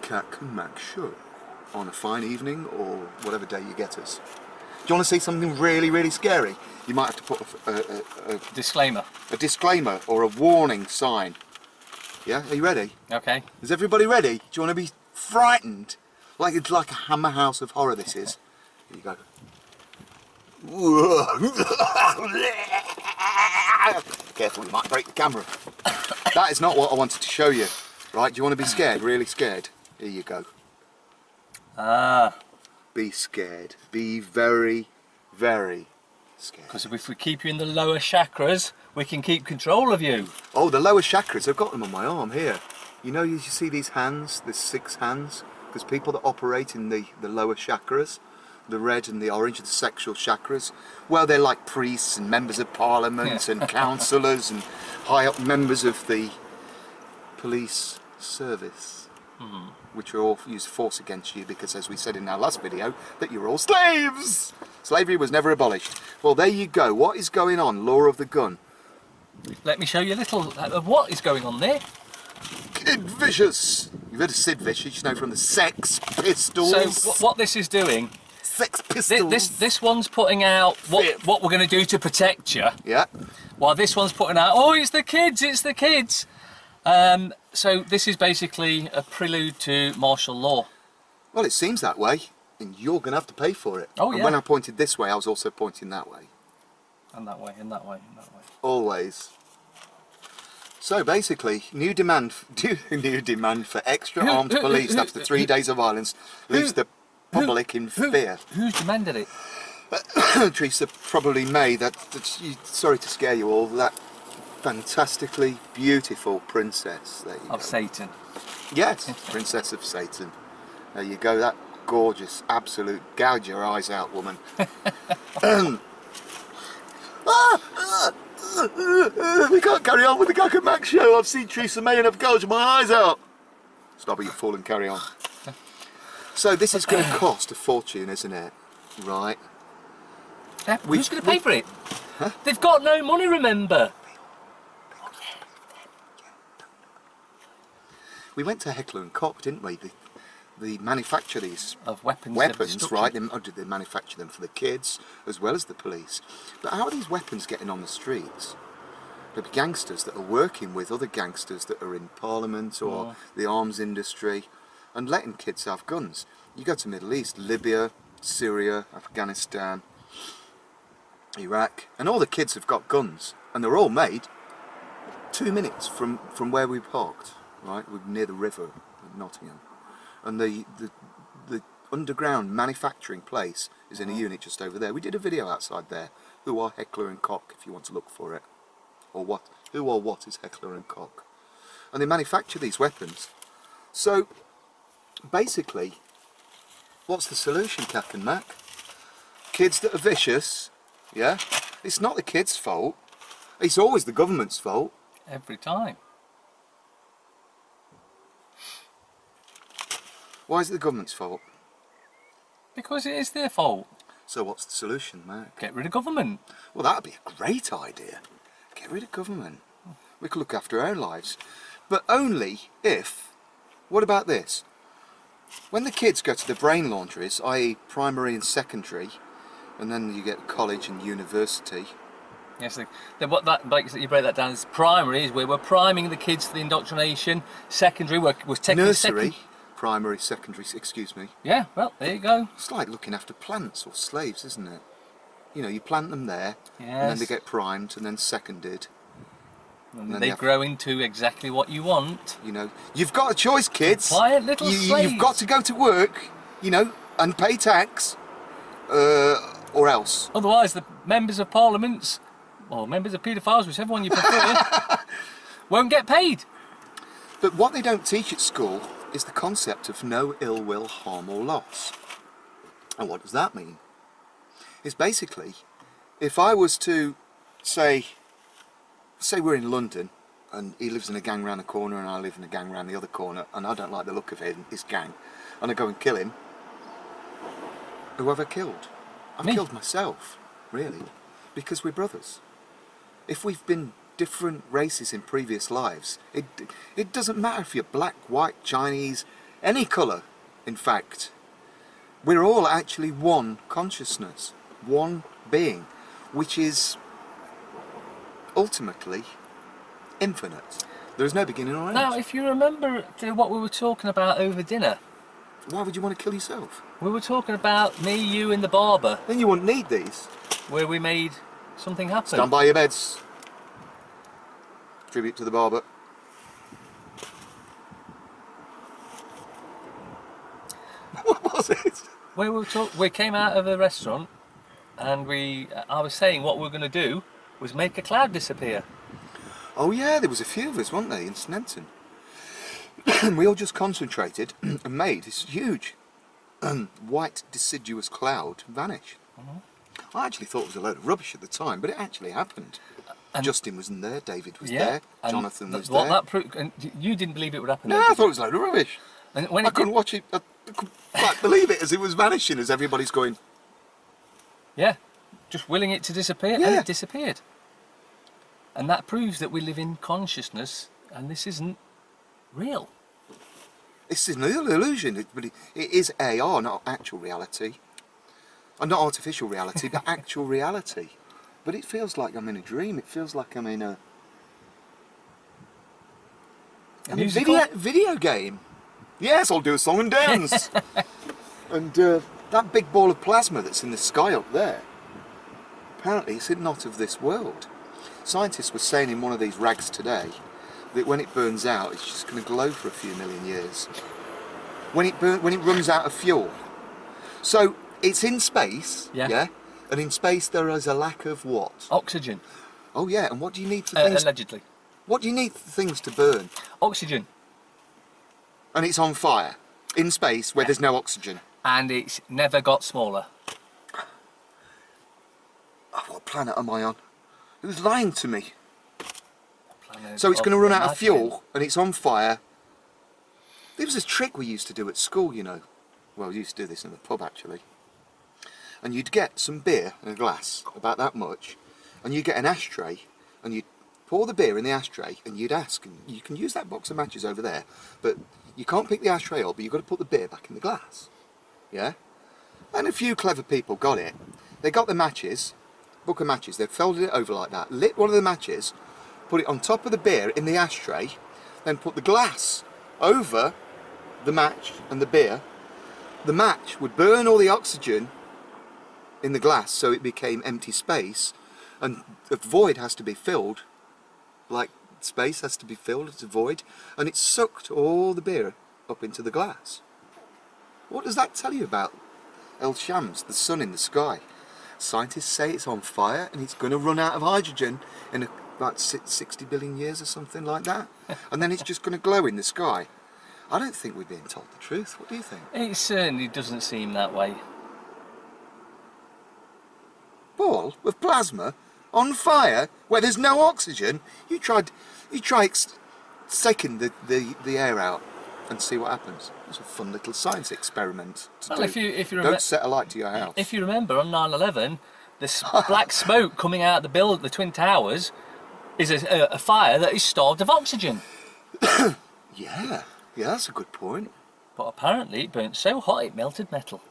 KaK M Show on a fine evening or whatever day you get us. Do you want to see something really, really scary? You might have to put a disclaimer. A disclaimer or a warning sign. Yeah, are you ready? Okay. Is everybody ready? Do you want to be frightened? Like it's like a Hammer House of Horror this is. Here you go. Careful, you might break the camera. That is not what I wanted to show you. Right, do you want to be scared? Really scared? Here you go. Be scared. Be very, very scared. Because if we keep you in the lower chakras, we can keep control of you. Oh, the lower chakras, I've got them on my arm here. You know, you see these hands, there's 6 hands? Because people that operate in the lower chakras, the red and the orange, the sexual chakras, well, they're like priests and members of parliament and councillors and high up members of the police service, which are all use force against you because, as we said in our last video, that you're all slaves! Slavery was never abolished. Well, there you go. What is going on? Law of the gun. Let me show you a little of what is going on there. Kid Vicious! You've heard of Sid Vicious, you know, from the Sex Pistols. So what this is doing, Sex Pistols. this one's putting out what we're going to do to protect you. Yeah. While this one's putting out, oh, it's the kids, it's the kids. So this is basically a prelude to martial law. Well, it seems that way, and you're going to have to pay for it. Oh, and yeah. when I pointed this way, I was also pointing that way. And that way, and that way, and that way. Always. So basically, new demand for extra armed police after 3 days of violence leaves the public in fear. Who's demanded it? Teresa probably May. Sorry to scare you all. That fantastically beautiful princess. There you go. Of Satan. Yes, princess of Satan. There you go. That gorgeous, absolute, gouge your eyes out, woman. We can't carry on with the KaK M Show. I've seen Teresa May and I've gouged my eyes out. Stop it, you fool, and carry on. So this is going to cost a fortune, isn't it? Right. Who's going to pay for it? Huh? They've got no money, remember. We went to Heckler and Koch, didn't we? They manufacture these of weapons, right? They manufacture them for the kids as well as the police. But how are these weapons getting on the streets? There'll be gangsters that are working with other gangsters that are in Parliament or the arms industry and letting kids have guns. You go to Middle East, Libya, Syria, Afghanistan, Iraq, and all the kids have got guns, and they're all made 2 minutes from where we parked, right? We're near the river at Nottingham. And the underground manufacturing place is in a unit just over there. We did a video outside there. Who are Heckler and Koch, if you want to look for it. Or what? Who or what is Heckler and Koch? And they manufacture these weapons. So, basically, what's the solution, KaK and Mac? Kids that are vicious, yeah? It's not the kids' fault. It's always the government's fault. Every time. Why is it the government's fault? Because it is their fault. So what's the solution, Mac? Get rid of government. Well, that'd be a great idea. Get rid of government. We could look after our own lives. But only if... What about this? When the kids go to the brain laundries, i.e. primary and secondary, and then you get college and university... Yes, you break that down as primary is where we're priming the kids for the indoctrination. Secondary, we're taking nursery, primary, secondary, excuse me. Yeah, well, there you go. It's like looking after plants or slaves, isn't it? You know, you plant them there, yes. And then they get primed and then seconded. And then they grow into exactly what you want. You know, you've got a choice, kids. Compliant little slaves. You've got to go to work, you know, and pay tax, or else. Otherwise, the members of parliaments, or members of paedophiles, whichever one you prefer, won't get paid. But what they don't teach at school is the concept of no ill will, harm or loss. And what does that mean? It's basically, if I was to say we're in London and he lives in a gang round the corner and I live in a gang round the other corner and I don't like the look of his gang and I go and kill him, who have I killed? I've killed myself, really, because we're brothers. If we've been different races in previous lives, it doesn't matter if you're black, white, Chinese, any colour, in fact. We're all actually one consciousness, one being, which is ultimately infinite. There is no beginning or end. Now, if you remember what we were talking about over dinner, why would you want to kill yourself? we were talking about me, you and the barber, Then you wouldn't need these. where we made something happen. Stand by your beds. Tribute to the barber. What was it? Where we came out of a restaurant and I was saying what we were going to do was make a cloud disappear. Oh yeah, there was a few of us, weren't there, in Snenton. We all just concentrated and made this huge white deciduous cloud vanish. I actually thought it was a load of rubbish at the time, but it actually happened. And Justin wasn't there, David was there, Jonathan was there. And you didn't believe it would happen? No, I thought it was a load of rubbish. And when I couldn't watch it, I couldn't quite believe it as it was vanishing, as everybody's going... Yeah, just willing it to disappear, and it disappeared. And that proves that we live in consciousness, and this isn't real. This is an illusion, but it is AR, not actual reality. Not artificial reality, but actual reality. But it feels like I'm in a dream. It feels like I'm in a video game. Yes, I'll do a song and dance. And that big ball of plasma that's in the sky up there, apparently it's not of this world. Scientists were saying in one of these rags today that when it burns out, it's just going to glow for a few million years. When it runs out of fuel. So it's in space, yeah? And in space there is a lack of what? Oxygen. Oh yeah, and what do you need for things? Allegedly. What do you need for things to burn? Oxygen. And it's on fire in space where there's no oxygen. And it's never got smaller. Oh, what planet am I on? Who's lying to me? So it's going to run out of fuel and it's on fire. There was a trick we used to do at school, you know. Well, we used to do this in the pub actually. And you'd get some beer in a glass, about that much, and you'd get an ashtray, and you'd pour the beer in the ashtray, and you'd ask, and you can use that box of matches over there, but you can't pick the ashtray up, but you've got to put the beer back in the glass. Yeah? And a few clever people got it. They got the matches, book of matches, they folded it over like that, lit one of the matches, put it on top of the beer in the ashtray, then put the glass over the match and the beer. The match would burn all the oxygen in the glass, so it became empty space, and the void has to be filled, like space has to be filled, it's a void, and it sucked all the beer up into the glass. What does that tell you about El Shams, the sun in the sky? Scientists say it's on fire and it's going to run out of hydrogen in about 60 billion years or something like that, and then it's just going to glow in the sky. I don't think we're being told the truth. What do you think? It certainly doesn't seem that way. Ball of plasma on fire where there's no oxygen. You try sucking the air out and see what happens. It's a fun little science experiment to do. If you Don't set a light to your house. If you remember on 9/11, the black smoke coming out of the Twin Towers is a fire that is starved of oxygen. Yeah, that's a good point. But apparently it burnt so hot it melted metal.